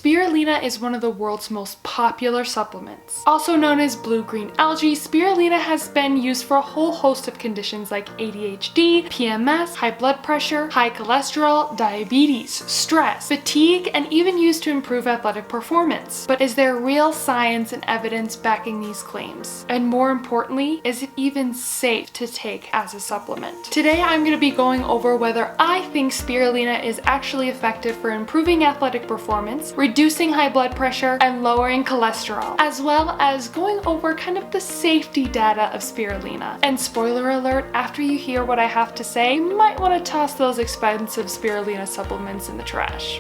Spirulina is one of the world's most popular supplements. Also known as blue-green algae, spirulina has been used for a whole host of conditions like ADHD, PMS, high blood pressure, high cholesterol, diabetes, stress, fatigue, and even used to improve athletic performance. But is there real science and evidence backing these claims? And more importantly, is it even safe to take as a supplement? Today I'm going to be going over whether I think spirulina is actually effective for improving athletic performance, reducing high blood pressure, and lowering cholesterol, as well as going over kind of the safety data of spirulina. And spoiler alert, after you hear what I have to say, you might want to toss those expensive spirulina supplements in the trash.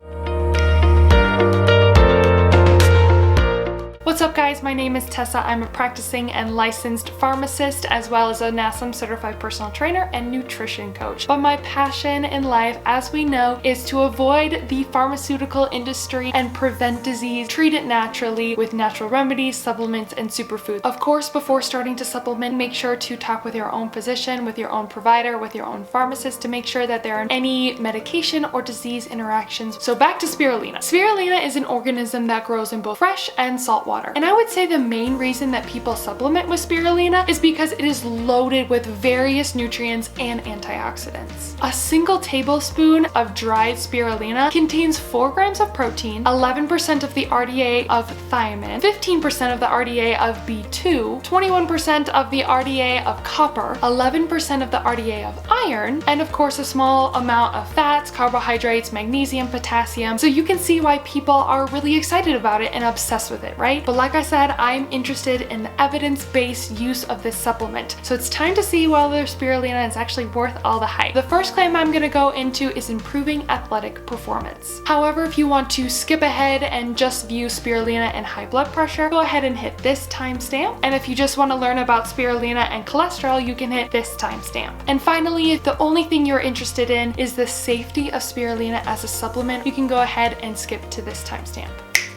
What's up guys, my name is Tessa. I'm a practicing and licensed pharmacist as well as a NASM certified personal trainer and nutrition coach. But my passion in life, as we know, is to avoid the pharmaceutical industry and prevent disease, treat it naturally with natural remedies, supplements, and superfoods. Of course, before starting to supplement, make sure to talk with your own physician, with your own provider, with your own pharmacist to make sure that there aren't any medication or disease interactions. So back to spirulina. Spirulina is an organism that grows in both fresh and salt water. And I would say the main reason that people supplement with spirulina is because it is loaded with various nutrients and antioxidants. A single tablespoon of dried spirulina contains 4 grams of protein, 11% of the RDA of thiamine, 15% of the RDA of B2, 21% of the RDA of copper, 11% of the RDA of iron, and of course a small amount of fats, carbohydrates, magnesium, potassium. So you can see why people are really excited about it and obsessed with it, right? But like I said, I'm interested in the evidence-based use of this supplement. So it's time to see whether spirulina is actually worth all the hype. The first claim I'm gonna go into is improving athletic performance. However, if you want to skip ahead and just view spirulina and high blood pressure, go ahead and hit this timestamp. And if you just want to learn about spirulina and cholesterol, you can hit this timestamp. And finally, if the only thing you're interested in is the safety of spirulina as a supplement, you can go ahead and skip to this timestamp.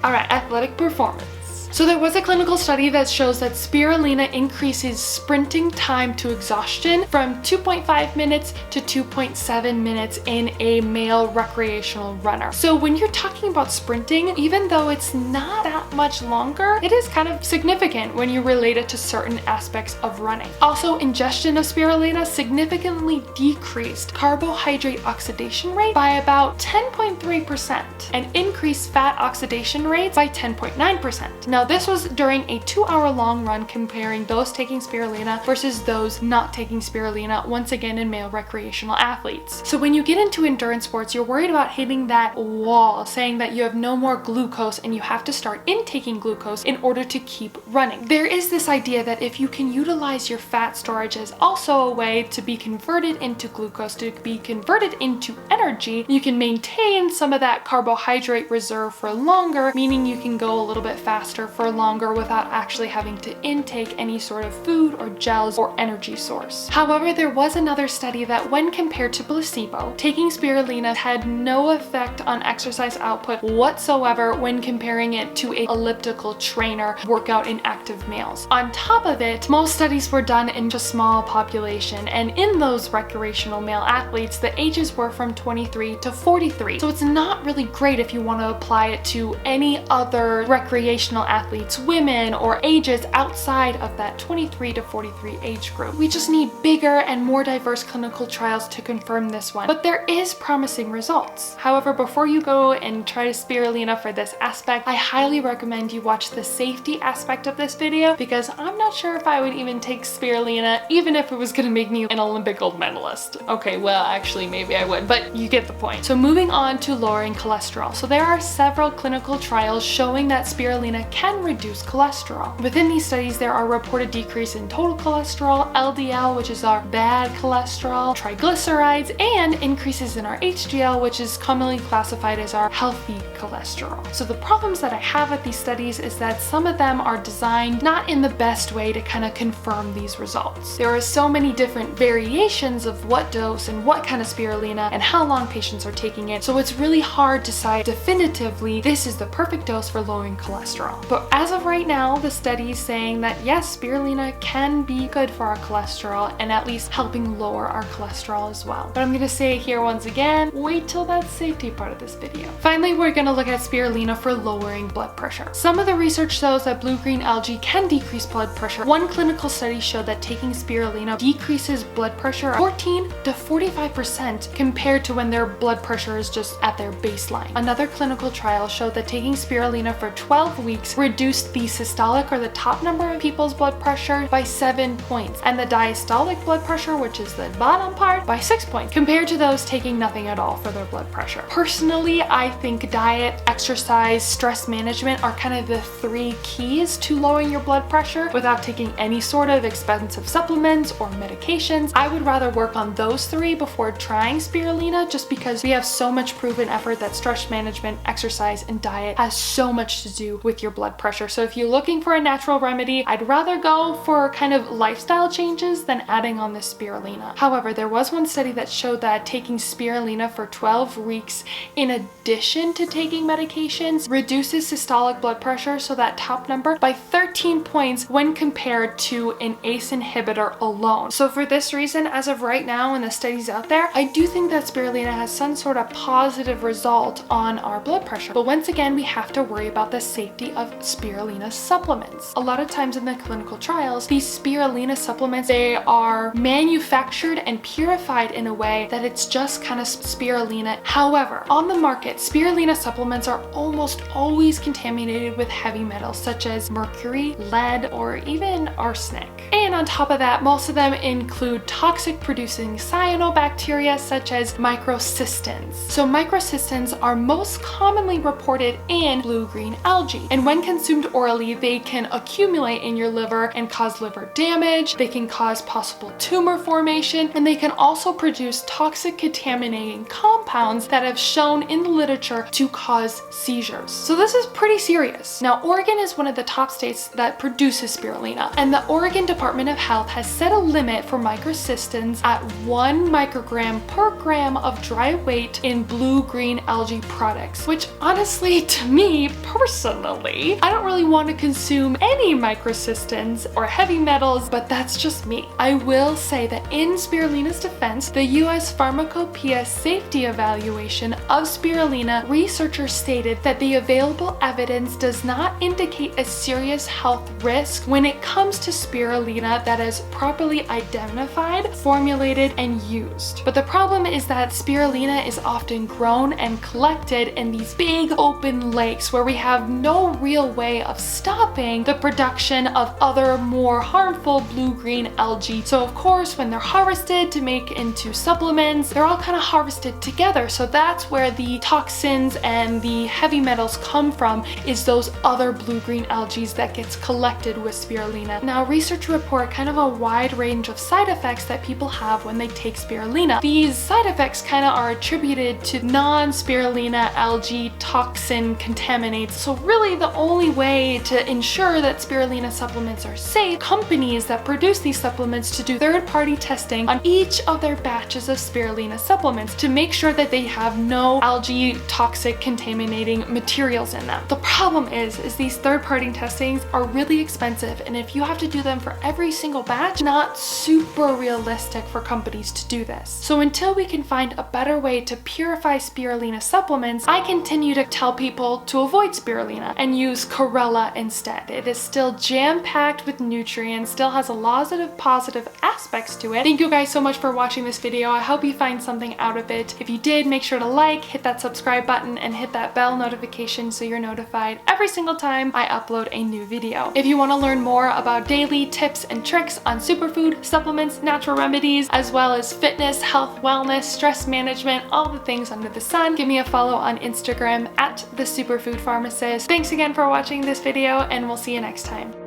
All right, athletic performance. So there was a clinical study that shows that spirulina increases sprinting time to exhaustion from 2.5 minutes to 2.7 minutes in a male recreational runner. So when you're talking about sprinting, even though it's not that much longer, it is kind of significant when you relate it to certain aspects of running. Also, ingestion of spirulina significantly decreased carbohydrate oxidation rate by about 10.3% and increased fat oxidation rates by 10.9%. Now, this was during a 2-hour-long run comparing those taking spirulina versus those not taking spirulina, once again in male recreational athletes. So when you get into endurance sports, you're worried about hitting that wall, saying that you have no more glucose and you have to start intaking glucose in order to keep running. There is this idea that if you can utilize your fat storage as also a way to be converted into glucose, to be converted into energy, you can maintain some of that carbohydrate reserve for longer, meaning you can go a little bit faster for longer without actually having to intake any sort of food or gels or energy source. However, there was another study that when compared to placebo, taking spirulina had no effect on exercise output whatsoever when comparing it to an elliptical trainer workout in active males. On top of it, most studies were done in a small population, and in those recreational male athletes, the ages were from 23 to 43. So it's not really great if you want to apply it to any other recreational athletes, women, or ages outside of that 23 to 43 age group. We just need bigger and more diverse clinical trials to confirm this one, but there is promising results. However, before you go and try spirulina for this aspect, I highly recommend you watch the safety aspect of this video because I'm not sure if I would even take spirulina even if it was gonna make me an Olympic gold medalist. Okay, well actually maybe I would, but you get the point. So moving on to lowering cholesterol. So there are several clinical trials showing that spirulina can reduce cholesterol. Within these studies, there are reported decrease in total cholesterol, LDL, which is our bad cholesterol, triglycerides, and increases in our HDL, which is commonly classified as our healthy cholesterol. So the problems that I have with these studies is that some of them are designed not in the best way to kind of confirm these results. There are so many different variations of what dose and what kind of spirulina and how long patients are taking it, so it's really hard to say definitively this is the perfect dose for lowering cholesterol. But So as of right now, the study is saying that yes, spirulina can be good for our cholesterol and at least helping lower our cholesterol as well. But I'm gonna say here once again, wait till that safety part of this video. Finally, we're gonna look at spirulina for lowering blood pressure. Some of the research shows that blue-green algae can decrease blood pressure. One clinical study showed that taking spirulina decreases blood pressure 14 to 45% compared to when their blood pressure is just at their baseline. Another clinical trial showed that taking spirulina for 12 weeks reduced the systolic, or the top number of people's blood pressure, by 7 points, and the diastolic blood pressure, which is the bottom part, by 6 points, compared to those taking nothing at all for their blood pressure. Personally, I think diet, exercise, stress management are kind of the 3 keys to lowering your blood pressure without taking any sort of expensive supplements or medications. I would rather work on those 3 before trying spirulina, just because we have so much proven effort that stress management, exercise, and diet has so much to do with your blood pressure. So if you're looking for a natural remedy, I'd rather go for kind of lifestyle changes than adding on the spirulina. However, there was one study that showed that taking spirulina for 12 weeks in addition to taking medications reduces systolic blood pressure, so that top number, by 13 points when compared to an ACE inhibitor alone. So for this reason, as of right now in the studies out there, I do think that spirulina has some sort of positive result on our blood pressure. But once again, we have to worry about the safety of spirulina supplements. A lot of times in the clinical trials, these spirulina supplements, they are manufactured and purified in a way that it's just kind of spirulina. However, on the market, spirulina supplements are almost always contaminated with heavy metals such as mercury, lead, or even arsenic. And on top of that, most of them include toxic producing cyanobacteria such as microcystins. So microcystins are most commonly reported in blue-green algae, and when consumed orally, they can accumulate in your liver and cause liver damage. They can cause possible tumor formation, and they can also produce toxic contaminating compounds that have shown in the literature to cause seizures. So this is pretty serious. Now, Oregon is one of the top states that produces spirulina, and the Oregon Department of Health has set a limit for microcystins at 1 microgram per gram of dry weight in blue-green algae products, which honestly, to me personally, I don't really want to consume any microcystins or heavy metals, but that's just me. I will say that in spirulina's defense, the US Pharmacopoeia safety evaluation of spirulina, researchers stated that the available evidence does not indicate a serious health risk when it comes to spirulina that is properly identified, formulated, and used. But the problem is that spirulina is often grown and collected in these big open lakes where we have no real way of stopping the production of other more harmful blue-green algae. So of course, when they're harvested to make into supplements, they're all kind of harvested together. So that's where the toxins and the heavy metals come from, is those other blue-green algae that gets collected with spirulina. Now, research report kind of a wide range of side effects that people have when they take spirulina. These side effects kind of are attributed to non-spirulina algae toxin contaminates. So really the only way to ensure that spirulina supplements are safe, companies that produce these supplements to do third-party testing on each of their batches of spirulina supplements to make sure that they have no algae toxic contaminating materials in them. The problem is these third-party testings are really expensive, and if you have to do them for every single batch, not super realistic for companies to do this. So until we can find a better way to purify spirulina supplements, I continue to tell people to avoid spirulina and use chlorella instead. It is still jam-packed with nutrients, still has a lot of positive aspects to it. Thank you guys so much for watching this video. I hope you find something out of it. If you did, make sure to like, hit that subscribe button, and hit that bell notification so you're notified every single time I upload a new video. If you want to learn more about daily tips and tricks on superfood, supplements, natural remedies, as well as fitness, health, wellness, stress management, all the things under the sun, give me a follow on Instagram at the Superfood Pharmacist. Thanks again for watching this video, and we'll see you next time.